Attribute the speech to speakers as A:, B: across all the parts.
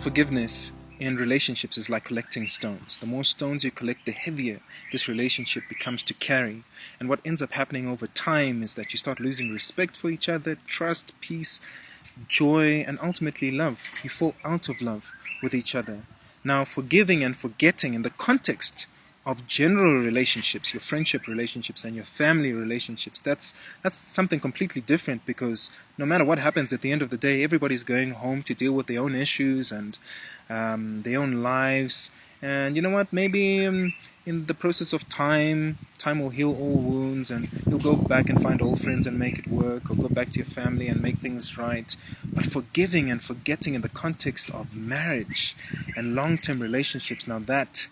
A: Unforgiveness in relationships is like collecting stones. The more stones you collect, the heavier this relationship becomes to carry. And what ends up happening over time is that you start losing respect for each other, trust, peace, joy, and ultimately love. You fall out of love with each other. Now, forgiving and forgetting in the context of general relationships, your friendship relationships and your family relationships, that's something completely different, because no matter what happens at the end of the day, everybody's going home to deal with their own issues and their own lives. And you know what, maybe in the process of time will heal all wounds, and you'll go back and find old friends and make it work, or go back to your family and make things right. But forgiving and forgetting in the context of marriage and long-term relationships, now that's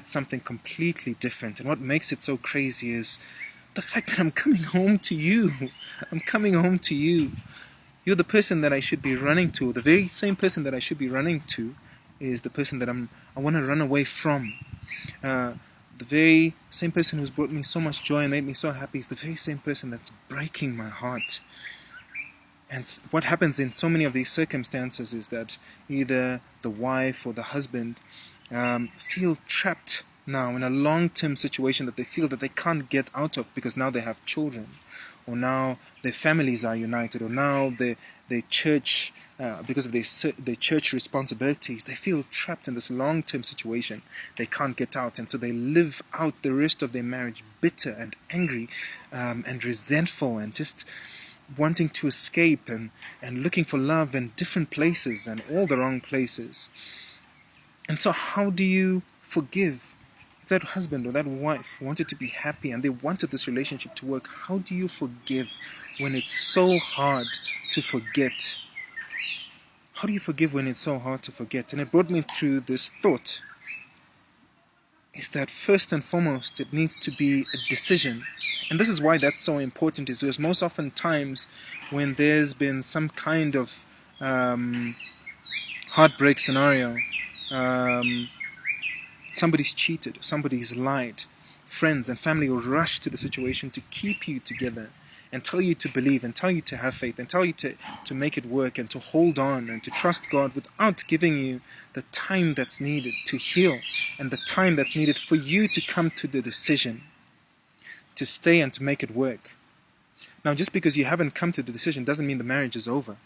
A: something completely different. And what makes it so crazy is the fact that I'm coming home to you. I'm coming home to you. You're the person that I should be running to. The very same person that I should be running to is the person that I want to run away from. The very same person who's brought me so much joy and made me so happy is the very same person that's breaking my heart. And what happens in so many of these circumstances is that either the wife or the husband feel trapped now in a long-term situation that they feel that they can't get out of, because now they have children, or now their families are united, or now their church, because of their church responsibilities, they feel trapped in this long-term situation. They can't get out, and so they live out the rest of their marriage bitter and angry and resentful, and just wanting to escape and looking for love in different places and all the wrong places. And so how do you forgive? If that husband or that wife wanted to be happy and they wanted this relationship to work, how do you forgive when it's so hard to forget? How do you forgive when it's so hard to forget? And it brought me through this thought, is that first and foremost, it needs to be a decision. And this is why that's so important, is because most often times when there's been some kind of heartbreak scenario, somebody's cheated, somebody's lied, friends and family will rush to the situation to keep you together and tell you to believe and tell you to have faith and tell you to make it work and to hold on and to trust God, without giving you the time that's needed to heal and the time that's needed for you to come to the decision to stay and to make it work. Now, just because you haven't come to the decision doesn't mean the marriage is over.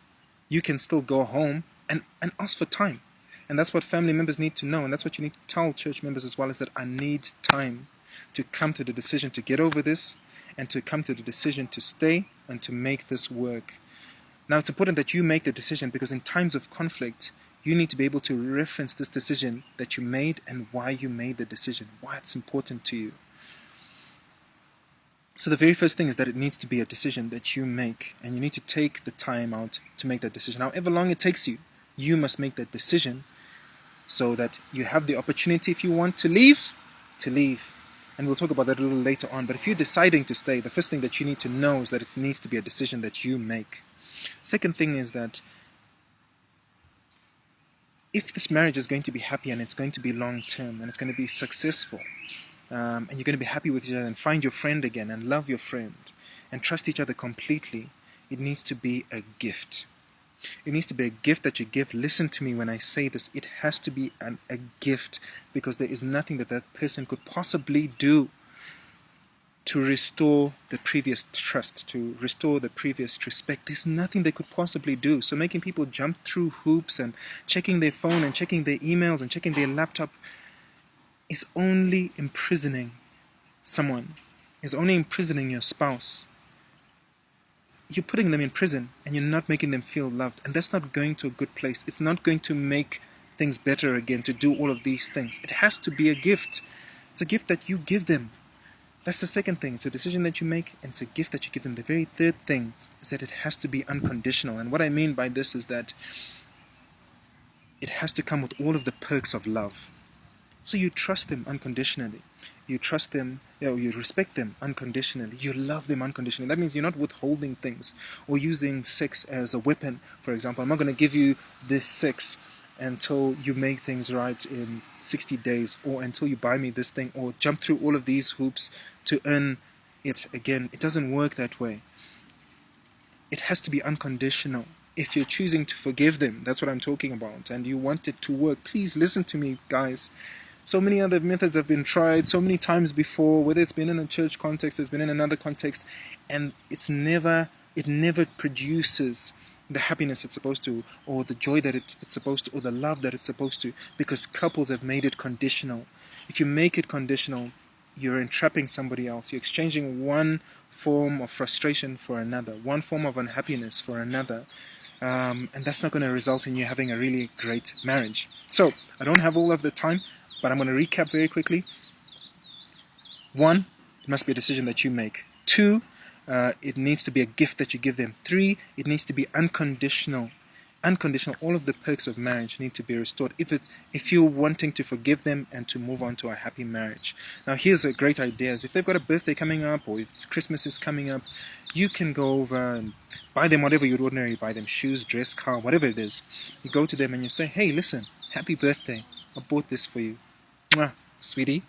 A: You can still go home and ask for time. And that's what family members need to know, and that's what you need to tell church members as well, is that I need time to come to the decision to get over this, and to come to the decision to stay and to make this work. Now, it's important that you make the decision, because in times of conflict, you need to be able to reference this decision that you made and why you made the decision, why it's important to you. So the very first thing is that it needs to be a decision that you make, and you need to take the time out to make that decision. However long it takes you, you must make that decision, so that you have the opportunity, if you want to leave, to leave. And we'll talk about that a little later on. But if you're deciding to stay, the first thing that you need to know is that it needs to be a decision that you make. Second thing is that if this marriage is going to be happy and it's going to be long-term and it's going to be successful, and you're going to be happy with each other and find your friend again and love your friend and trust each other completely, it needs to be a gift. It needs to be a gift that you give. Listen to me when I say this. It has to be a gift, because there is nothing that person could possibly do to restore the previous trust, to restore the previous respect. There's nothing they could possibly do. So making people jump through hoops and checking their phone and checking their emails and checking their laptop is only imprisoning someone, is only imprisoning your spouse. You're putting them in prison and you're not making them feel loved, and that's not going to a good place. It's not going to make things better again to do all of these things. It has to be a gift. It's a gift that you give them. That's the second thing. It's a decision that you make, and it's a gift that you give them. The very third thing is that it has to be unconditional. And what I mean by this is that it has to come with all of the perks of love. So you trust them unconditionally. You trust them, you respect them unconditionally. You love them unconditionally. That means you're not withholding things or using sex as a weapon. For example, I'm not going to give you this sex until you make things right in 60 days, or until you buy me this thing, or jump through all of these hoops to earn it again. It doesn't work that way. It has to be unconditional. if you're choosing to forgive them, that's what I'm talking about, and you want it to work, please listen to me, guys. So many other methods have been tried so many times before, whether it's been in a church context, it's been in another context, and it never produces the happiness it's supposed to, or the joy that it's supposed to, or the love that it's supposed to, because couples have made it conditional. If you make it conditional, you're entrapping somebody else. You're exchanging one form of frustration for another, one form of unhappiness for another, and that's not going to result in you having a really great marriage. So I don't have all of the time, but I'm going to recap very quickly. 1, it must be a decision that you make. 2, it needs to be a gift that you give them. 3, it needs to be unconditional. Unconditional. All of the perks of marriage need to be restored if you're wanting to forgive them and to move on to a happy marriage. Now here's a great idea: is if they've got a birthday coming up, or if Christmas is coming up, you can go over and buy them whatever you'd ordinarily buy them: shoes, dress, car, whatever it is. You go to them and you say, hey, listen, happy birthday, I bought this for you. Mwah, sweetie.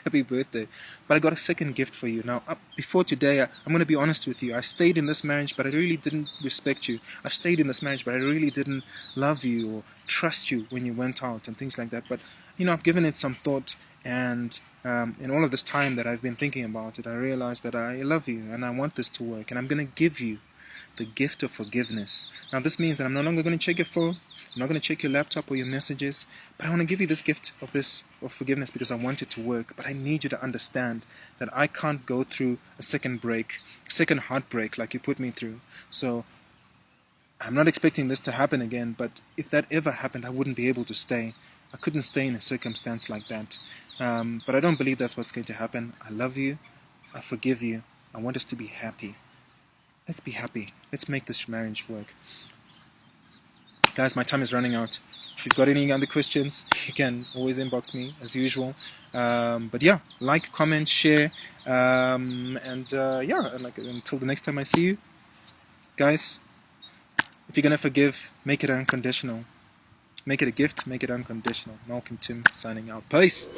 A: Happy birthday. But I got a second gift for you. Now, before today, I'm going to be honest with you. I stayed in this marriage, but I really didn't respect you. I stayed in this marriage, but I really didn't love you or trust you when you went out and things like that. But, I've given it some thought, and in all of this time that I've been thinking about it, I realized that I love you and I want this to work, and I'm going to give you the gift of forgiveness. Now this means that I'm no longer going to check your phone, I'm not going to check your laptop or your messages, but I want to give you this gift of forgiveness because I want it to work. But I need you to understand that I can't go through a second heartbreak like you put me through. So I'm not expecting this to happen again, but if that ever happened, I wouldn't be able to stay. I couldn't stay in a circumstance like that. But I don't believe that's what's going to happen. I love you, I forgive you, I want us to be happy. Let's be happy. Let's make this marriage work. Guys, my time is running out. If you've got any other questions, you can always inbox me as usual. But yeah, like, comment, share, and until the next time I see you, guys, if you're gonna forgive, make it unconditional. Make it a gift, make it unconditional. Malcolm Tim signing out. Peace.